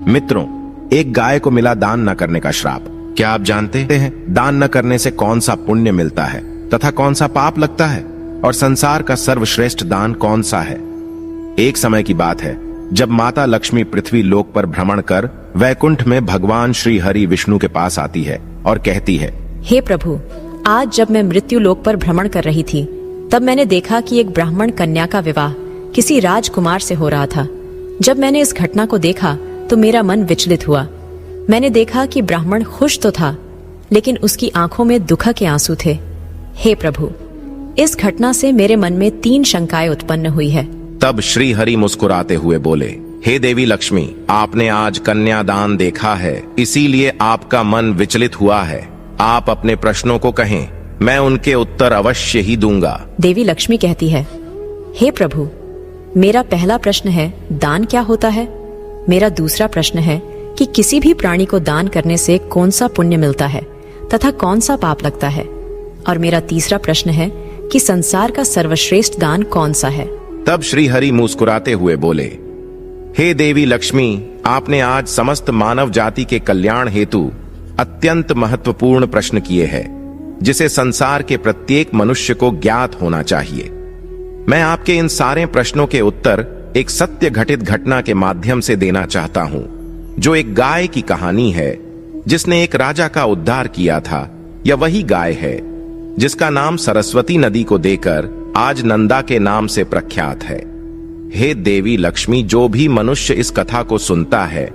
मित्रों, एक गाय को मिला दान न करने का श्राप। क्या आप जानते हैं दान न करने से कौन सा पुण्य मिलता है तथा कौन सा पाप लगता है, और संसार का सर्वश्रेष्ठ दान कौन सा है? एक समय की बात है जब माता लक्ष्मी पृथ्वी लोक पर भ्रमण कर वैकुंठ में भगवान श्री हरि विष्णु के पास आती है और कहती है, हे प्रभु, आज जब मैं मृत्यु लोक पर भ्रमण कर रही थी तब मैंने देखा कि एक ब्राह्मण कन्या का विवाह किसी राजकुमार से हो रहा था। जब मैंने इस घटना को देखा तो मेरा मन विचलित हुआ। मैंने देखा कि ब्राह्मण खुश तो था, लेकिन उसकी आंखों में दुख के आंसू थे। हे प्रभु, इस घटना से मेरे मन में 3 शंकाएं उत्पन्न हुई है। तब श्री हरि मुस्कुराते हुए बोले, हे देवी लक्ष्मी, आपने आज कन्यादान देखा है, इसीलिए आपका मन विचलित हुआ है। आप अपने प्रश्नों को कहें, मैं उनके उत्तर अवश्य ही दूंगा। देवी लक्ष्मी कहती है, हे प्रभु, मेरा पहला प्रश्न है दान क्या होता है। मेरा दूसरा प्रश्न है कि किसी भी प्राणी को दान करने से कौन सा पुण्य मिलता है तथा कौन सा पाप लगता है। और मेरा तीसरा प्रश्न है कि संसार का सर्वश्रेष्ठ दान कौन सा है। तब श्री हरि मुस्कुराते हुए बोले, हे देवी लक्ष्मी, आपने आज समस्त मानव जाति के कल्याण हेतु अत्यंत महत्वपूर्ण प्रश्न किए हैं, जिसे संसार के प्रत्येक मनुष्य को ज्ञात होना चाहिए। मैं आपके इन सारे प्रश्नों के उत्तर एक सत्य घटित घटना के माध्यम से देना चाहता हूं, जो एक गाय की कहानी है जिसने एक राजा का उद्धार किया था। यह वही गाय है जिसका नाम सरस्वती नदी को देकर आज नंदा के नाम से प्रख्यात है। हे देवी लक्ष्मी, जो भी मनुष्य इस कथा को सुनता है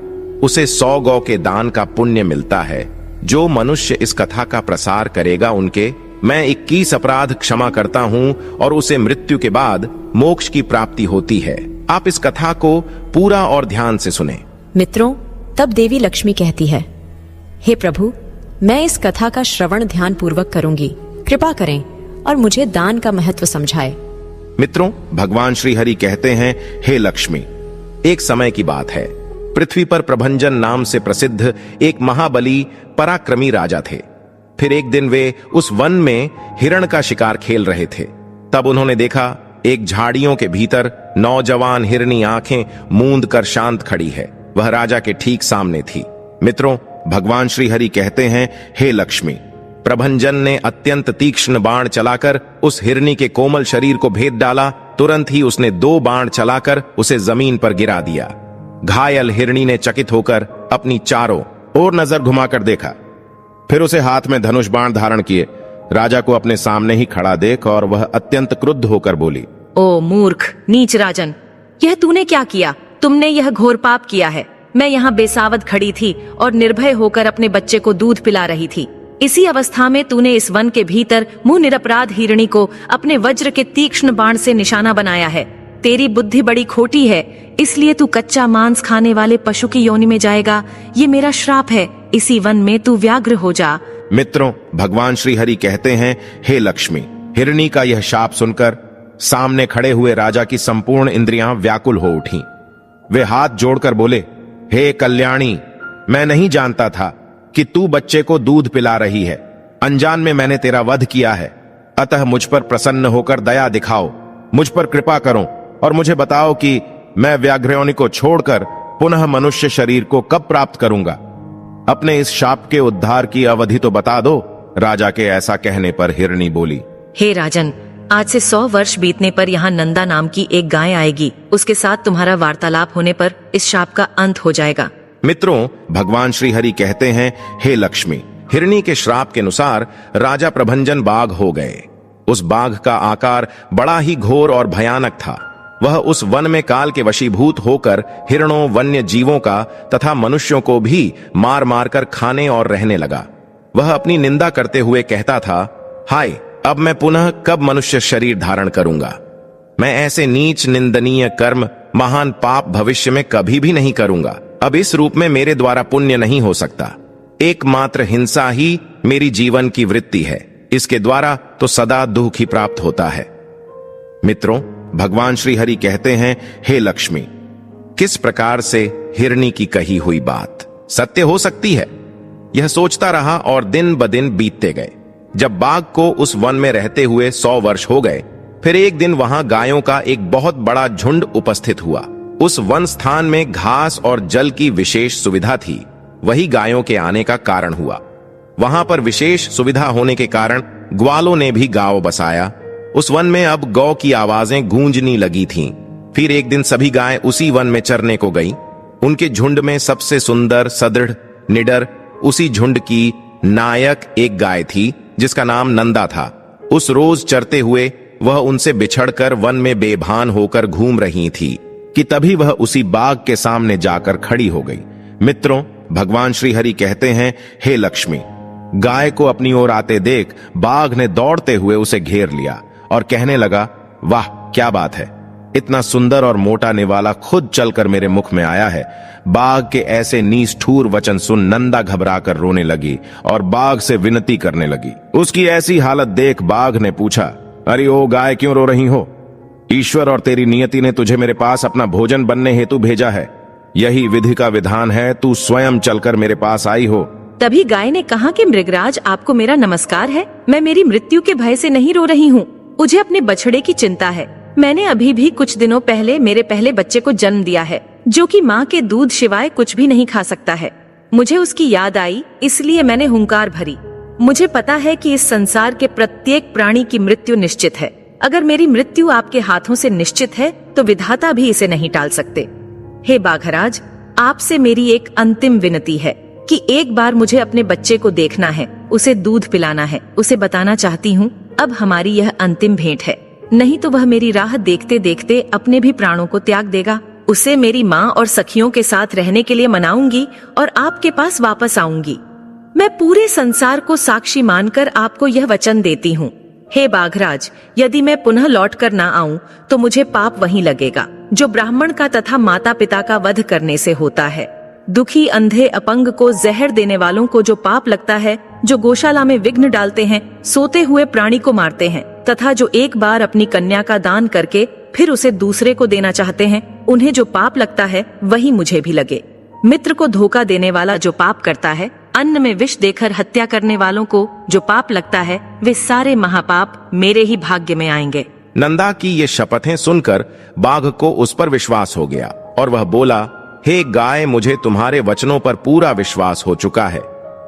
उसे 100 गौ के दान का पुण्य मिलता है। जो मनुष्य इस कथा का प्रसार करेगा उनके मैं 21 अपराध क्षमा करता हूं और उसे मृत्यु के बाद मोक्ष की प्राप्ति होती है। आप इस कथा को पूरा और ध्यान से सुने। मित्रों, तब देवी लक्ष्मी कहती है, हे प्रभु, मैं इस कथा का श्रवण ध्यान पूर्वक करूंगी। कृपा करें और मुझे दान का महत्व समझाएं। मित्रों, भगवान श्री हरि कहते हैं, हे लक्ष्मी, एक समय की बात है, पृथ्वी पर प्रभंजन नाम से प्रसिद्ध एक महाबली पराक्रमी राजा थे। फिर एक दिन वे उस वन में हिरण का शिकार खेल रहे थे। तब उन्होंने देखा एक झाड़ियों के भीतर नौजवान हिरनी आंखें मूंद कर शांत खड़ी है। वह राजा के ठीक सामने थी। मित्रों, भगवान श्री हरि कहते हैं, हे लक्ष्मी, प्रभंजन ने अत्यंत तीक्ष्ण बाण चलाकर उस हिरनी के कोमल शरीर को भेद डाला। तुरंत ही उसने 2 बाण चलाकर उसे जमीन पर गिरा दिया। घायल हिरनी ने चकित होकर अपनी चारों ओर नजर घुमाकर देखा, फिर उसे हाथ में धनुष बाण धारण किए राजा को अपने सामने ही खड़ा देख और वह अत्यंत क्रुद्ध होकर बोली, ओ मूर्ख नीच राजन, यह तूने क्या किया? तुमने यह घोर पाप किया है। मैं यहाँ बेसावध खड़ी थी और निर्भय होकर अपने बच्चे को दूध पिला रही थी। इसी अवस्था में तूने इस वन के भीतर मुंह निरपराध हिरणी को अपने वज्र के तीक्ष्ण बाण से निशाना बनाया है। तेरी बुद्धि बड़ी खोटी है, इसलिए तू कच्चा मांस खाने वाले पशु की योनि में जाएगा। ये मेरा श्राप है, इसी वन में तू व्याघ्र हो जा। मित्रों, भगवान श्री हरि कहते हैं, हे लक्ष्मी, हिरणी का यह शाप सुनकर सामने खड़े हुए राजा की संपूर्ण इंद्रियां व्याकुल हो उठी। वे हाथ जोड़कर बोले, हे कल्याणी, मैं नहीं जानता था कि तू बच्चे को दूध पिला रही है। अनजान में मैंने तेरा वध किया है, अतः मुझ पर प्रसन्न होकर दया दिखाओ, मुझ पर कृपा करो और मुझे बताओ कि मैं व्याघ्रयोनि को छोड़कर पुनः मनुष्य शरीर को कब प्राप्त करूंगा। अपने इस शाप के उद्धार की अवधि तो बता दो। राजा के ऐसा कहने पर हिरणी बोली, हे राजन, आज से 100 वर्ष बीतने पर यहाँ नंदा नाम की एक गाय आएगी। उसके साथ तुम्हारा वार्तालाप होने पर इस शाप का अंत हो जाएगा। मित्रों, भगवान श्री हरि कहते हैं, हे लक्ष्मी, हिरणी के श्राप के अनुसार राजा प्रभंजन बाघ हो गए। उस बाघ का आकार बड़ा ही घोर और भयानक था। वह उस वन में काल के वशीभूत होकर हिरणों, वन्य जीवों का तथा मनुष्यों को भी मार मार कर खाने और रहने लगा। वह अपनी निंदा करते हुए कहता था, हाय, अब मैं पुनः कब मनुष्य शरीर धारण करूंगा। मैं ऐसे नीच निंदनीय कर्म, महान पाप भविष्य में कभी भी नहीं करूंगा। अब इस रूप में मेरे द्वारा पुण्य नहीं हो सकता। एकमात्र हिंसा ही मेरी जीवन की वृत्ति है। इसके द्वारा तो सदा दुख ही प्राप्त होता है। मित्रों, भगवान श्री हरि कहते हैं, हे लक्ष्मी, किस प्रकार से हिरणी की कही हुई बात सत्य हो सकती है, यह सोचता रहा और दिन ब दिन बीतते गए। जब बाघ को उस वन में रहते हुए 100 वर्ष हो गए, फिर एक दिन वहां गायों का एक बहुत बड़ा झुंड उपस्थित हुआ। उस वन स्थान में घास और जल की विशेष सुविधा थी। वही गायों के आने का कारण हुआ। वहां पर विशेष सुविधा होने के कारण ग्वालों ने भी गांव बसाया। उस वन में अब गौ की आवाजें गूंजनी लगी थीं। फिर एक दिन सभी गायें उसी वन में चरने को गईं। उनके झुंड में सबसे सुंदर, सदृढ़, निडर, उसी झुंड की नायक एक गाय थी जिसका नाम नंदा था। उस रोज चरते हुए वह उनसे बिछड़कर वन में बेभान होकर घूम रही थी कि तभी वह उसी बाघ के सामने जाकर खड़ी हो गई। मित्रों, भगवान श्री हरि कहते हैं, हे लक्ष्मी। गाय को अपनी ओर आते देख बाघ ने दौड़ते हुए उसे घेर लिया और कहने लगा, वाह क्या बात है, इतना सुंदर और मोटा निवाला खुद चलकर मेरे मुख में आया है। बाघ के ऐसे निष्ठुर वचन सुन नंदा घबराकर रोने लगी और बाघ से विनती करने लगी। उसकी ऐसी हालत देख बाघ ने पूछा, अरे ओ गाय, क्यों रो रही हो? ईश्वर और तेरी नियति ने तुझे मेरे पास अपना भोजन बनने हेतु भेजा है। यही विधि का विधान है, तू स्वयं चलकर मेरे पास आई हो। तभी गाय ने कहा कि मृगराज, आपको मेरा नमस्कार है। मैं मेरी मृत्यु के भय से नहीं रो रही हूँ, मुझे अपने बछड़े की चिंता है। मैंने अभी भी कुछ दिनों पहले मेरे पहले बच्चे को जन्म दिया है, जो कि माँ के दूध सिवाय कुछ भी नहीं खा सकता है। मुझे उसकी याद आई, इसलिए मैंने हुंकार भरी। मुझे पता है कि इस संसार के प्रत्येक प्राणी की मृत्यु निश्चित है। अगर मेरी मृत्यु आपके हाथों से निश्चित है तो विधाता भी इसे नहीं टाल सकते। हे बाघराज, आपसे मेरी एक अंतिम विनती है कि एक बार मुझे अपने बच्चे को देखना है, उसे दूध पिलाना है। उसे बताना चाहती हूँ अब हमारी यह अंतिम भेंट है, नहीं तो वह मेरी राह देखते देखते अपने भी प्राणों को त्याग देगा। उसे मेरी माँ और सखियों के साथ रहने के लिए मनाऊंगी और आपके पास वापस आऊंगी। मैं पूरे संसार को साक्षी मानकर आपको यह वचन देती हूँ। हे बाघराज, यदि मैं पुनः लौट कर ना आऊं तो मुझे पाप वहीं लगेगा जो ब्राह्मण का तथा माता पिता का वध करने से होता है। दुखी, अंधे, अपंग को जहर देने वालों को जो पाप लगता है, जो गौशाला में विघ्न डालते हैं, सोते हुए प्राणी को मारते हैं, तथा जो एक बार अपनी कन्या का दान करके फिर उसे दूसरे को देना चाहते हैं, उन्हें जो पाप लगता है वही मुझे भी लगे। मित्र को धोखा देने वाला जो पाप करता है, अन्न में विष देकर हत्या करने वालों को जो पाप लगता है, वे सारे महापाप मेरे ही भाग्य में आएंगे। नंदा की ये शपथें सुनकर बाघ को उस पर विश्वास हो गया और वह बोला, हे गाय, मुझे तुम्हारे वचनों पर पूरा विश्वास हो चुका है,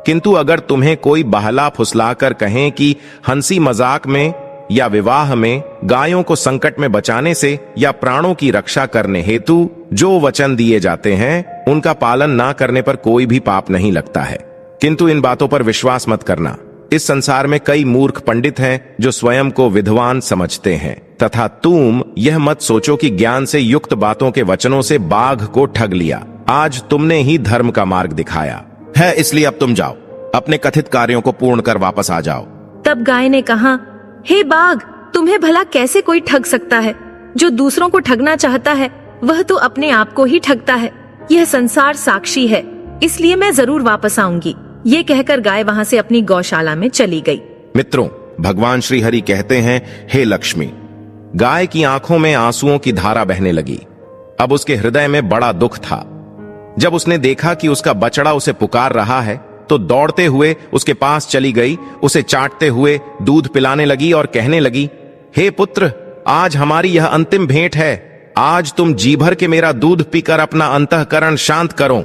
किंतु अगर तुम्हें कोई बहला फुसलाकर कहें कि हंसी मजाक में या विवाह में गायों को संकट में बचाने से या प्राणों की रक्षा करने हेतु जो वचन दिए जाते हैं उनका पालन ना करने पर कोई भी पाप नहीं लगता है, किंतु इन बातों पर विश्वास मत करना। इस संसार में कई मूर्ख पंडित हैं जो स्वयं को विद्वान समझते हैं, तथा तुम यह मत सोचो कि ज्ञान से युक्त बातों के वचनों से बाघ को ठग लिया। आज तुमने ही धर्म का मार्ग दिखाया है, इसलिए अब तुम जाओ, अपने कथित कार्यों को पूर्ण कर वापस आ जाओ। तब गाय ने कहा, हे बाघ, तुम्हें भला कैसे कोई ठग सकता है? जो दूसरों को ठगना चाहता है वह तो अपने आप को ही ठगता है। यह संसार साक्षी है, इसलिए मैं जरूर वापस आऊंगी। ये कहकर गाय वहां से अपनी गौशाला में चली गई। मित्रों, भगवान श्री हरि कहते हैं, हे लक्ष्मी। गाय की आंखों में आंसुओं की धारा बहने लगी। अब उसके हृदय में बड़ा दुख था। जब उसने देखा कि उसका बछड़ा उसे पुकार रहा है तो दौड़ते हुए उसके पास चली गई, उसे चाटते हुए दूध पिलाने लगी और कहने लगी, हे पुत्र, आज हमारी यह अंतिम भेंट है। आज तुम जी भर के मेरा दूध पीकर अपना अंतःकरण शांत करो।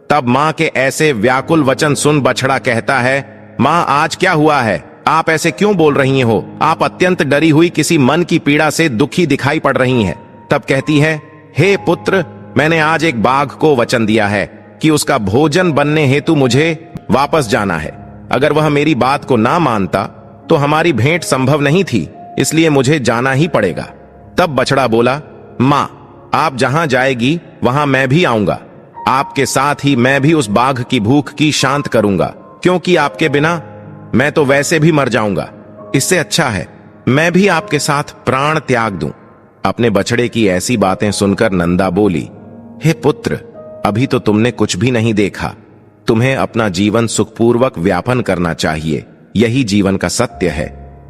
तब मां के ऐसे व्याकुल वचन सुन बछड़ा कहता है, मां, आज क्या हुआ है? आप ऐसे क्यों बोल रही हो? आप अत्यंत डरी हुई किसी मन की पीड़ा से दुखी दिखाई पड़ रही हैं। तब कहती है, हे पुत्र, मैंने आज एक बाघ को वचन दिया है कि उसका भोजन बनने हेतु मुझे वापस जाना है। अगर वह मेरी बात को ना मानता तो हमारी भेंट संभव नहीं थी, इसलिए मुझे जाना ही पड़ेगा। तब बछड़ा बोला, मां, आप जहां जाएगी वहां मैं भी आऊंगा। आपके साथ ही मैं भी उस बाघ की भूख की शांत करूंगा, क्योंकि आपके बिना मैं तो वैसे भी मर जाऊंगा। इससे अच्छा है मैं भी आपके साथ प्राण त्याग दूं। अपने बछड़े की ऐसी बातें सुनकर नंदा बोली, हे पुत्र, अभी तो तुमने कुछ भी नहीं देखा। तुम्हें अपना जीवन सुखपूर्वक व्यापन करना चाहिए, यही जीवन का सत्य है।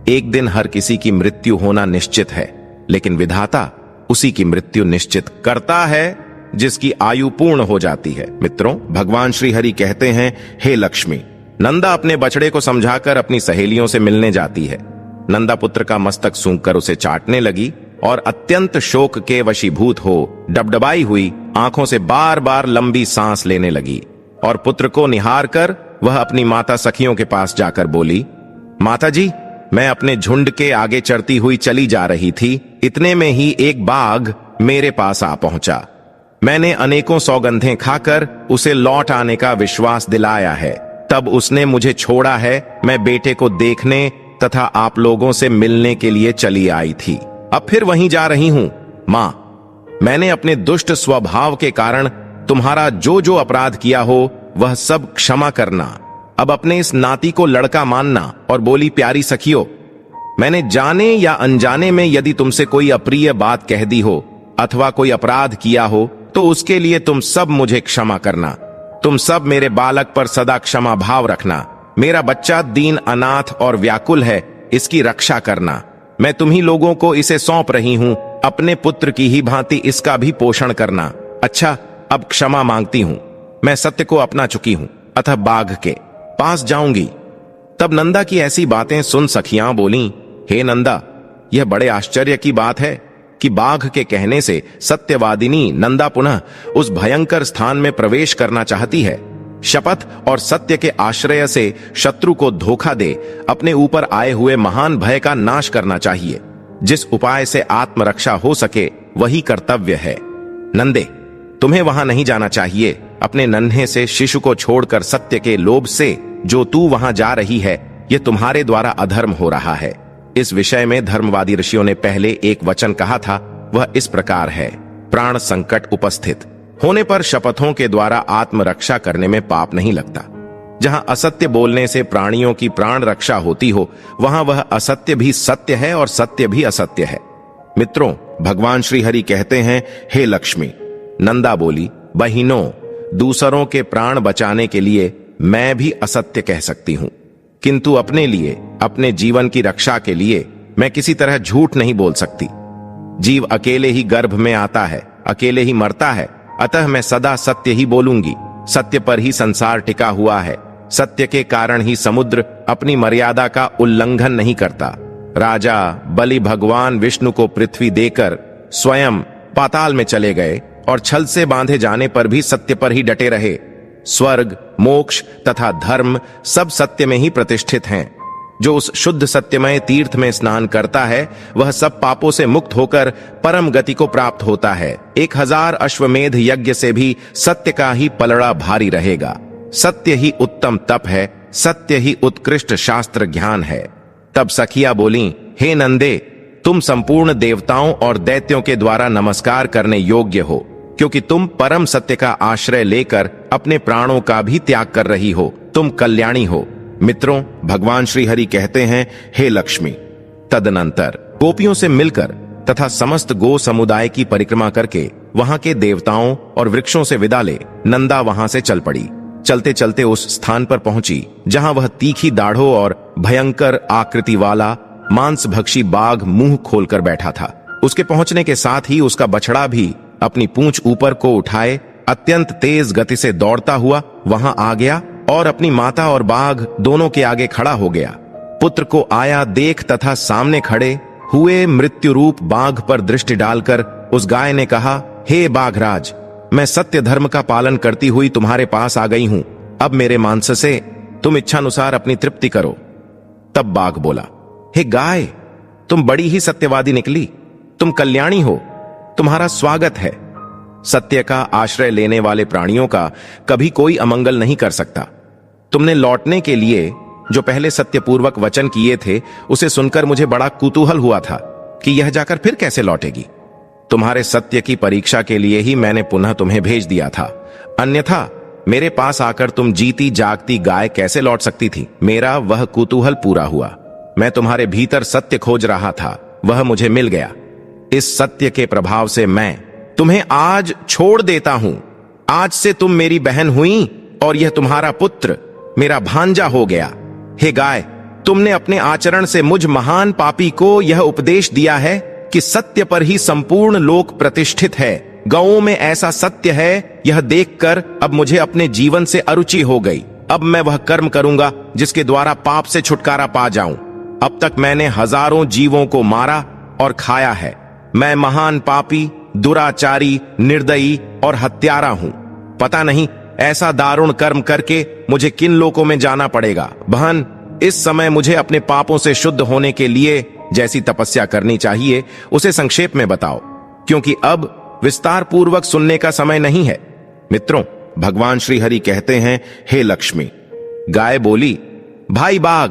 एक दिन हर किसी की मृत्यु होना निश्चित है, लेकिन विधाता उसी की मृत्यु निश्चित करता है जिसकी आयु पूर्ण हो जाती है। मित्रों, भगवान श्री हरि कहते हैं, हे लक्ष्मी। नंदा अपने बछड़े को समझाकर अपनी सहेलियों से मिलने जाती है। नंदा पुत्र का मस्तक सूंघकर उसे चाटने लगी और अत्यंत शोक के वशीभूत हो डबडबाई हुई आंखों से बार बार लंबी सांस लेने लगी और पुत्र को निहार कर वह अपनी माता सखियों के पास जाकर बोली, माता जी, मैं अपने झुंड के आगे चढ़ती हुई चली जा रही थी। इतने में ही एक बाघ मेरे पास आ पहुंचा। मैंने अनेकों सौगंधें खाकर उसे लौट आने का विश्वास दिलाया है। तब उसने मुझे छोड़ा है। मैं बेटे को देखने तथा आप लोगों से मिलने के लिए चली आई थी। अब फिर वहीं जा रही हूं। मां, मैंने अपने दुष्ट स्वभाव के कारण तुम्हारा जो जो अपराध किया हो वह सब क्षमा करना। अब अपने इस नाती को लड़का मानना। और बोली, प्यारी सखियों, मैंने जाने या अनजाने में यदि तुमसे कोई अप्रिय बात कह दी हो अथवा कोई अपराध किया हो तो उसके लिए तुम सब मुझे क्षमा करना। तुम सब मेरे बालक पर सदा क्षमा भाव रखना। मेरा बच्चा दीन, अनाथ और व्याकुल है, इसकी रक्षा करना। मैं तुम्ही लोगों को इसे सौंप रही हूं। अपने पुत्र की ही भांति इसका भी पोषण करना। अच्छा, अब क्षमा मांगती हूं। मैं सत्य को अपना चुकी हूं, अतः बाघ के पास जाऊंगी। तब नंदा की ऐसी बातें सुन सखियां बोलीं, हे नंदा, यह बड़े आश्चर्य की बात है कि बाघ के कहने से सत्यवादिनी नंदा पुनः उस भयंकर स्थान में प्रवेश करना चाहती है। शपथ और सत्य के आश्रय से शत्रु को धोखा दे अपने ऊपर आए हुए महान भय का नाश करना चाहिए। जिस उपाय से आत्मरक्षा हो सके वही कर्तव्य है। नंदे, तुम्हें वहां नहीं जाना चाहिए। अपने नन्हे से शिशु को छोड़कर सत्य के लोभ से जो तू वहां जा रही है, यह तुम्हारे द्वारा अधर्म हो रहा है। इस विषय में धर्मवादी ऋषियों ने पहले एक वचन कहा था, वह इस प्रकार है, प्राण संकट उपस्थित होने पर शपथों के द्वारा आत्मरक्षा करने में पाप नहीं लगता। जहां असत्य बोलने से प्राणियों की प्राण रक्षा होती हो, वहां वह असत्य भी सत्य है और सत्य भी असत्य है। मित्रों, भगवान श्री हरि कहते हैं, हे लक्ष्मी। नंदा बोली, बहिनों, दूसरों के प्राण बचाने के लिए मैं भी असत्य कह सकती हूं, किंतु अपने लिए, अपने जीवन की रक्षा के लिए मैं किसी तरह झूठ नहीं बोल सकती। जीव अकेले ही गर्भ में आता है, अकेले ही मरता है, अतः मैं सदा सत्य ही बोलूंगी। सत्य पर ही संसार टिका हुआ है। सत्य के कारण ही समुद्र अपनी मर्यादा का उल्लंघन नहीं करता। राजा बलि भगवान विष्णु को पृथ्वी देकर स्वयं पाताल में चले गए और छल से बांधे जाने पर भी सत्य पर ही डटे रहे। स्वर्ग, मोक्ष तथा धर्म सब सत्य में ही प्रतिष्ठित हैं। जो उस शुद्ध सत्यमय तीर्थ में स्नान करता है वह सब पापों से मुक्त होकर परम गति को प्राप्त होता है। 1000 अश्वमेध यज्ञ से भी सत्य का ही पलड़ा भारी रहेगा। सत्य ही उत्तम तप है, सत्य ही उत्कृष्ट शास्त्र ज्ञान है। तब सखिया बोली, हे नंदे, तुम संपूर्ण देवताओं और दैत्यों के द्वारा नमस्कार करने योग्य हो, क्योंकि तुम परम सत्य का आश्रय लेकर अपने प्राणों का भी त्याग कर रही हो। तुम कल्याणी हो। मित्रों, भगवान श्री हरि कहते हैं, हे लक्ष्मी। तदनंतर गोपियों से मिलकर तथा समस्त गो समुदाय की परिक्रमा करके वहां के देवताओं और वृक्षों से विदा ले नंदा वहां से चल पड़ी। चलते चलते उस स्थान पर पहुंची जहां वह तीखी दाढ़ों और भयंकर आकृति वाला मांसभक्षी बाघ मुंह खोलकर बैठा था। उसके पहुंचने के साथ ही उसका बछड़ा भी अपनी पूंछ ऊपर को उठाए अत्यंत तेज गति से दौड़ता हुआ वहां आ गया और अपनी माता और बाघ दोनों के आगे खड़ा हो गया। पुत्र को आया देख तथा सामने खड़े हुए मृत्यु रूप बाघ पर दृष्टि डालकर उस गाय ने कहा, हे बाघराज, मैं सत्य धर्म का पालन करती हुई तुम्हारे पास आ गई हूं। अब मेरे मांस से तुम इच्छानुसार अपनी तृप्ति करो। तब बाघ बोला, हे गाय, तुम बड़ी ही सत्यवादी निकली। तुम कल्याणी हो, तुम्हारा स्वागत है। सत्य का आश्रय लेने वाले प्राणियों का कभी कोई अमंगल नहीं कर सकता। तुमने लौटने के लिए जो पहले सत्यपूर्वक वचन किए थे उसे सुनकर मुझे बड़ा कुतूहल हुआ था कि यह जाकर फिर कैसे लौटेगी। तुम्हारे सत्य की परीक्षा के लिए ही मैंने पुनः तुम्हें भेज दिया था, अन्यथा मेरे पास आकर तुम जीती जागती गाय कैसे लौट सकती थी। मेरा वह कुतूहल पूरा हुआ। मैं तुम्हारे भीतर सत्य खोज रहा था, वह मुझे मिल गया। इस सत्य के प्रभाव से मैं तुम्हें आज छोड़ देता हूं। आज से तुम मेरी बहन हुई और यह तुम्हारा पुत्र मेरा भांजा हो गया। हे गाय, तुमने अपने आचरण से मुझ महान पापी को यह उपदेश दिया है कि सत्य पर ही संपूर्ण लोक प्रतिष्ठित है। गौओं में ऐसा सत्य है, यह देखकर अब मुझे अपने जीवन से अरुचि हो गई। अब मैं वह कर्म करूंगा जिसके द्वारा पाप से छुटकारा पा जाऊं। अब तक मैंने हजारों जीवों को मारा और खाया है, मैं महान पापी, दुराचारी, निर्दयी और हत्यारा हूं। पता नहीं ऐसा दारुण कर्म करके मुझे किन लोकों में जाना पड़ेगा। बहन, इस समय मुझे अपने पापों से शुद्ध होने के लिए जैसी तपस्या करनी चाहिए उसे संक्षेप में बताओ, क्योंकि अब विस्तार पूर्वक सुनने का समय नहीं है। मित्रों, भगवान श्री हरि कहते हैं, हे लक्ष्मी। गाय बोली, भाई बाघ,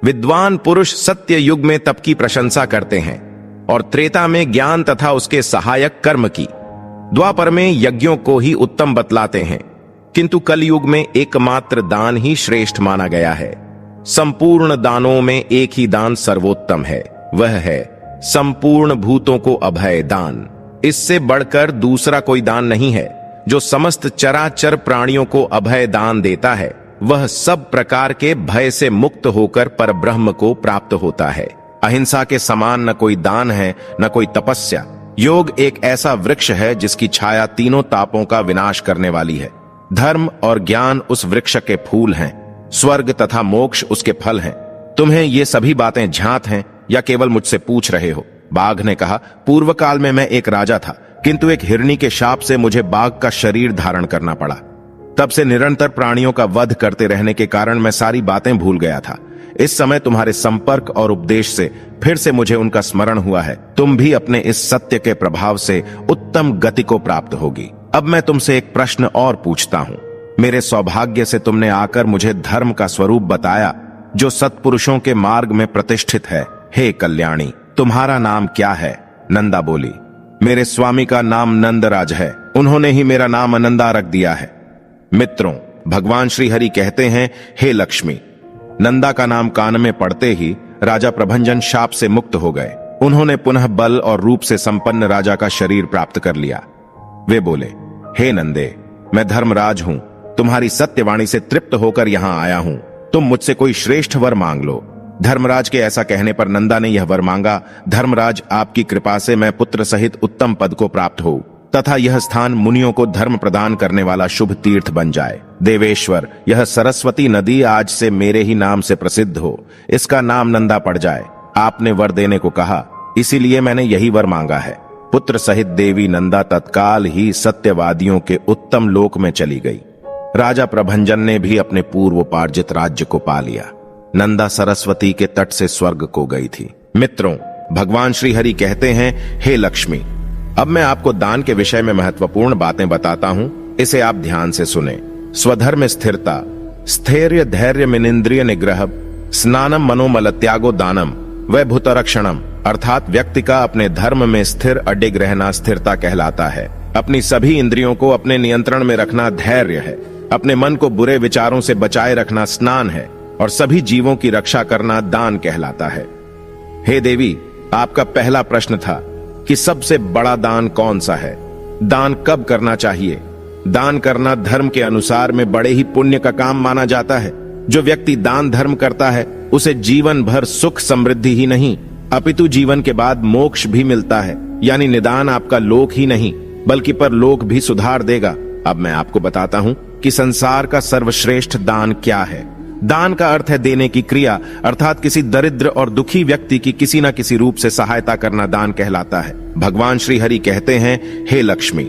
विद्वान पुरुष सत्य युग में तप की प्रशंसा करते हैं और त्रेता में ज्ञान तथा उसके सहायक कर्म की, द्वापर में यज्ञों को ही उत्तम बतलाते हैं, किंतु कलयुग में एकमात्र दान ही श्रेष्ठ माना गया है। संपूर्ण दानों में एक ही दान सर्वोत्तम है, वह है संपूर्ण भूतों को अभय दान। इससे बढ़कर दूसरा कोई दान नहीं है। जो समस्त चराचर प्राणियों को अभय दान देता है वह सब प्रकार के भय से मुक्त होकर परब्रह्म को प्राप्त होता है। अहिंसा के समान न कोई दान है न कोई तपस्या। योग एक ऐसा वृक्ष है जिसकी छाया तीनों तापों का विनाश करने वाली है। धर्म और ज्ञान उस वृक्ष के फूल हैं, स्वर्ग तथा मोक्ष उसके फल हैं। तुम्हें ये सभी बातें ज्ञात हैं या केवल मुझसे पूछ रहे हो? बाघ ने कहा, पूर्व काल में मैं एक राजा था, किंतु एक हिरनी के शाप से मुझे बाघ का शरीर धारण करना पड़ा। तब से निरंतर प्राणियों का वध करते रहने के कारण मैं सारी बातें भूल गया था। इस समय तुम्हारे संपर्क और उपदेश से फिर से मुझे उनका स्मरण हुआ है। तुम भी अपने इस सत्य के प्रभाव से उत्तम गति को प्राप्त होगी। अब मैं तुमसे एक प्रश्न और पूछता हूं। मेरे सौभाग्य से तुमने आकर मुझे धर्म का स्वरूप बताया जो सत्पुरुषों के मार्ग में प्रतिष्ठित है। हे कल्याणी, तुम्हारा नाम क्या है? नंदा बोली, मेरे स्वामी का नाम नंदराज है, उन्होंने ही मेरा नाम अनंदा रख दिया है। मित्रों, भगवान श्री हरि कहते हैं, हे लक्ष्मी। नंदा का नाम कान में पड़ते ही राजा प्रभंजन शाप से मुक्त हो गए। उन्होंने पुनः बल और रूप से संपन्न राजा का शरीर प्राप्त कर लिया। वे बोले, हे नंदे, मैं धर्मराज हूं, तुम्हारी सत्यवाणी से तृप्त होकर यहां आया हूं। तुम मुझसे कोई श्रेष्ठ वर मांग लो। धर्मराज के ऐसा कहने पर नंदा ने यह वर मांगा, धर्मराज, आपकी कृपा से मैं पुत्र सहित उत्तम पद को प्राप्त हो तथा यह स्थान मुनियों को धर्म प्रदान करने वाला शुभ तीर्थ बन जाए। देवेश्वर, यह सरस्वती नदी आज से मेरे ही नाम से प्रसिद्ध हो, इसका नाम नंदा पड़ जाए। आपने वर देने को कहा, इसीलिए मैंने यही वर मांगा है। पुत्र सहित देवी नंदा तत्काल ही सत्यवादियों के उत्तम लोक में चली गई। राजा प्रभंजन ने भी अपने पूर्वोपार्जित राज्य को पा लिया। नंदा सरस्वती के तट से स्वर्ग को गई थी। मित्रों, भगवान श्री हरि कहते हैं, हे लक्ष्मी, अब मैं आपको दान के विषय में महत्वपूर्ण बातें बताता हूं, इसे आप ध्यान से सुने। स्वधर्म स्थिरता, स्थैर्य धैर्य मिनेन्द्रिय निग्रह, स्नानम मनोमल त्यागो दानम, वह भूतरक्षणम, अर्थात व्यक्ति का अपने धर्म में स्थिर अडिग रहना स्थिरता कहलाता है। अपनी सभी इंद्रियों को अपने नियंत्रण में रखना धैर्य है। अपने मन को बुरे विचारों से बचाए रखना स्नान है और सभी जीवों की रक्षा करना दान कहलाता है। हे देवी, आपका पहला प्रश्न था कि सबसे बड़ा दान कौन सा है? दान कब करना चाहिए? दान करना धर्म के अनुसार में बड़े ही पुण्य का काम माना जाता है। जो व्यक्ति दान धर्म करता है उसे जीवन भर सुख समृद्धि ही नहीं अपितु जीवन के बाद मोक्ष भी मिलता है। यानी निदान आपका लोक ही नहीं बल्कि परलोक भी सुधार देगा। अब मैं आपको बताता हूं कि संसार का सर्वश्रेष्ठ दान क्या है। दान का अर्थ है देने की क्रिया, अर्थात किसी दरिद्र और दुखी व्यक्ति की किसी न किसी रूप से सहायता करना दान कहलाता है। भगवान श्री हरि कहते हैं, हे लक्ष्मी,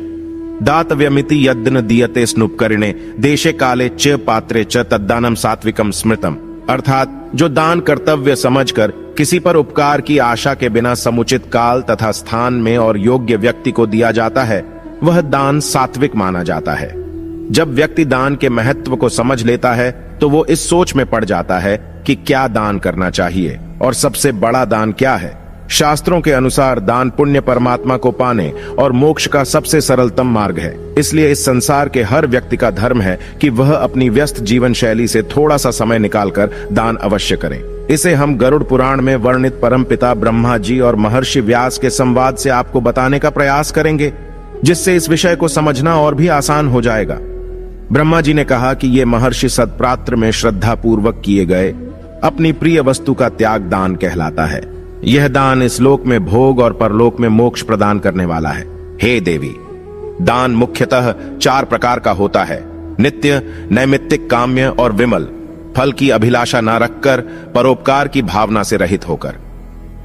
दातव्यमिति यद्न दीयते स्नुपकरिणे देशे काले च पात्रे च तद्दानम सात्विकम स्मृतम, अर्थात जो दान कर्तव्य समझकर किसी पर उपकार की आशा के बिना समुचित काल तथा स्थान में और योग्य व्यक्ति को दिया जाता है वह दान सात्विक माना जाता है। जब व्यक्ति दान के महत्व को समझ लेता है तो वो इस सोच में पड़ जाता है कि क्या दान करना चाहिए और सबसे बड़ा दान क्या है। शास्त्रों के अनुसार दान पुण्य परमात्मा को पाने और मोक्ष का सबसे सरलतम मार्ग है। इसलिए इस संसार के हर व्यक्ति का धर्म है कि वह अपनी व्यस्त जीवन शैली से थोड़ा सा समय निकालकर दान अवश्य करें। इसे हम गरुड़ पुराण में वर्णित परमपिता ब्रह्मा जी और महर्षि व्यास के संवाद से आपको बताने का प्रयास करेंगे, जिससे इस विषय को समझना और भी आसान हो जाएगा। ब्रह्मा जी ने कहा कि ये महर्षि सत्पात्र में श्रद्धा पूर्वक किए गए अपनी प्रिय वस्तु का त्याग दान कहलाता है। यह दान इस लोक में भोग और परलोक में मोक्ष प्रदान करने वाला है। हे देवी, दान मुख्यतः 4 प्रकार का होता है। नित्य, नैमित्तिक, काम्य और विमल। फल की अभिलाषा न रखकर परोपकार की भावना से रहित होकर।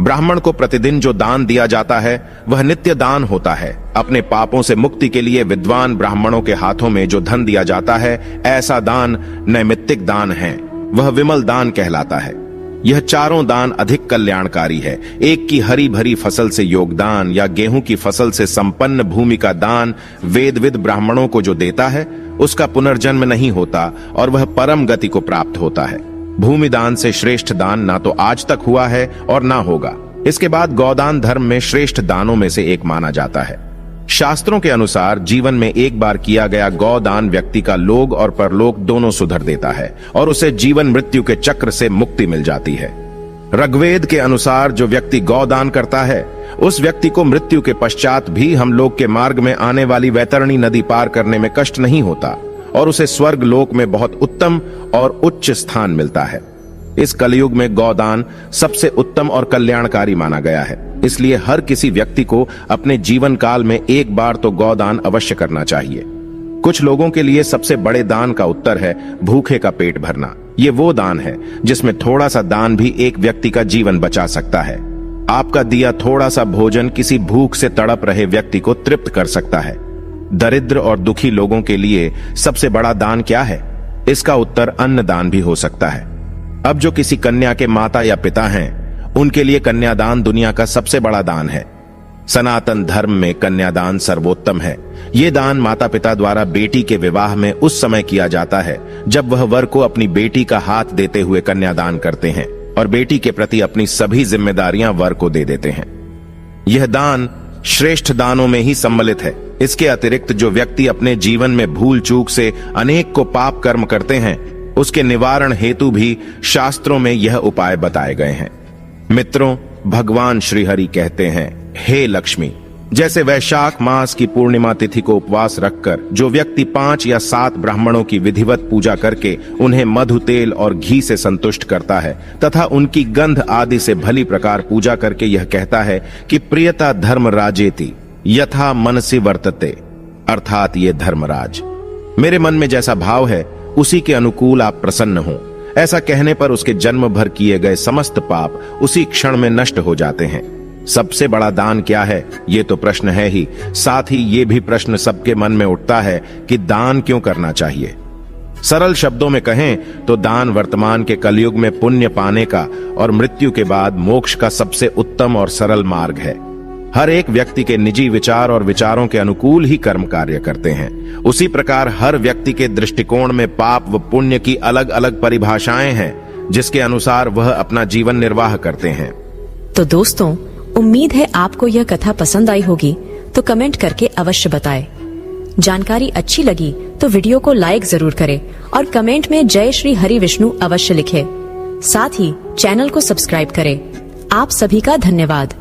ब्राह्मण को प्रतिदिन जो दान दिया जाता है वह नित्य दान होता है। अपने पापों से मुक्ति के लिए विद्वान ब्राह्मणों के हाथों में जो धन दिया जाता है, ऐसा दान नैमित्तिक दान है, वह विमल दान कहलाता है। यह चारों दान अधिक कल्याणकारी है। एक की हरी भरी फसल से योगदान या गेहूं की फसल से संपन्न भूमि का दान वेदविद ब्राह्मणों को जो देता है, उसका पुनर्जन्म नहीं होता और वह परम गति को प्राप्त होता है। भूमि दान से श्रेष्ठ दान ना तो आज तक हुआ है और ना होगा। इसके बाद गौदान धर्म में श्रेष्ठ दानों में से एक माना जाता है। शास्त्रों के अनुसार जीवन में एक बार किया गया गौदान व्यक्ति का लोक और परलोक दोनों सुधर देता है और उसे जीवन मृत्यु के चक्र से मुक्ति मिल जाती है। ऋग्वेद के अनुसार जो व्यक्ति गौदान करता है, उस व्यक्ति को मृत्यु के पश्चात भी हम लोग के मार्ग में आने वाली वैतरणी नदी पार करने में कष्ट नहीं होता और उसे स्वर्ग लोक में बहुत उत्तम और उच्च स्थान मिलता है। इस कलयुग में गौदान सबसे उत्तम और कल्याणकारी माना गया है। इसलिए हर किसी व्यक्ति को अपने जीवन काल में एक बार तो गौदान अवश्य करना चाहिए। कुछ लोगों के लिए सबसे बड़े दान का उत्तर है भूखे का पेट भरना। ये वो दान है जिसमें थोड़ा सा दान भी एक व्यक्ति का जीवन बचा सकता है। आपका दिया थोड़ा सा भोजन किसी भूख से तड़प रहे व्यक्ति को तृप्त कर सकता है। दरिद्र और दुखी लोगों के लिए सबसे बड़ा दान क्या है? इसका उत्तर अन्नदान भी हो सकता है। अब जो किसी कन्या के माता या पिता हैं, उनके लिए कन्यादान दुनिया का सबसे बड़ा दान है। सनातन धर्म में कन्यादान सर्वोत्तम है। ये दान माता पिता द्वारा बेटी के विवाह में उस समय किया जाता है जब वह वर को अपनी बेटी का हाथ देते हुए कन्यादान करते हैं और बेटी के प्रति अपनी सभी जिम्मेदारियां वर को दे देते हैं। यह दान श्रेष्ठ दानों में ही सम्मिलित है। इसके अतिरिक्त जो व्यक्ति अपने जीवन में भूल चूक से अनेक को पाप कर्म करते हैं, उसके निवारण हेतु भी शास्त्रों में यह उपाय बताए गए हैं। मित्रों, भगवान श्री हरि कहते हैं, हे लक्ष्मी, जैसे वैशाख मास की पूर्णिमा तिथि को उपवास रखकर जो व्यक्ति 5 या 7 ब्राह्मणों की विधिवत पूजा करके उन्हें मधु, तेल और घी से संतुष्ट करता है तथा उनकी गंध आदि से भली प्रकार पूजा करके यह कहता है कि प्रियता धर्म राजेति यथा मनसि वर्तते, अर्थात ये धर्मराज, मेरे मन में जैसा भाव है उसी के अनुकूल आप प्रसन्न हो। ऐसा कहने पर उसके जन्म भर किए गए समस्त पाप उसी क्षण में नष्ट हो जाते हैं। सबसे बड़ा दान क्या है, ये तो प्रश्न है ही, साथ ही ये भी प्रश्न सबके मन में उठता है कि दान क्यों करना चाहिए। सरल शब्दों में कहें तो दान वर्तमान के कलयुग में पुण्य पाने का और मृत्यु के बाद मोक्ष का सबसे उत्तम और सरल मार्ग है। हर एक व्यक्ति के निजी विचार और विचारों के अनुकूल ही कर्म कार्य करते हैं। उसी प्रकार हर व्यक्ति के दृष्टिकोण में पाप व पुण्य की अलग अलग परिभाषाएं हैं, जिसके अनुसार वह अपना जीवन निर्वाह करते हैं। तो दोस्तों, उम्मीद है आपको यह कथा पसंद आई होगी, तो कमेंट करके अवश्य बताएं। जानकारी अच्छी लगी तो वीडियो को लाइक जरूर करें और कमेंट में जय श्री हरि विष्णु अवश्य लिखें। साथ ही चैनल को सब्सक्राइब करें। आप सभी का धन्यवाद।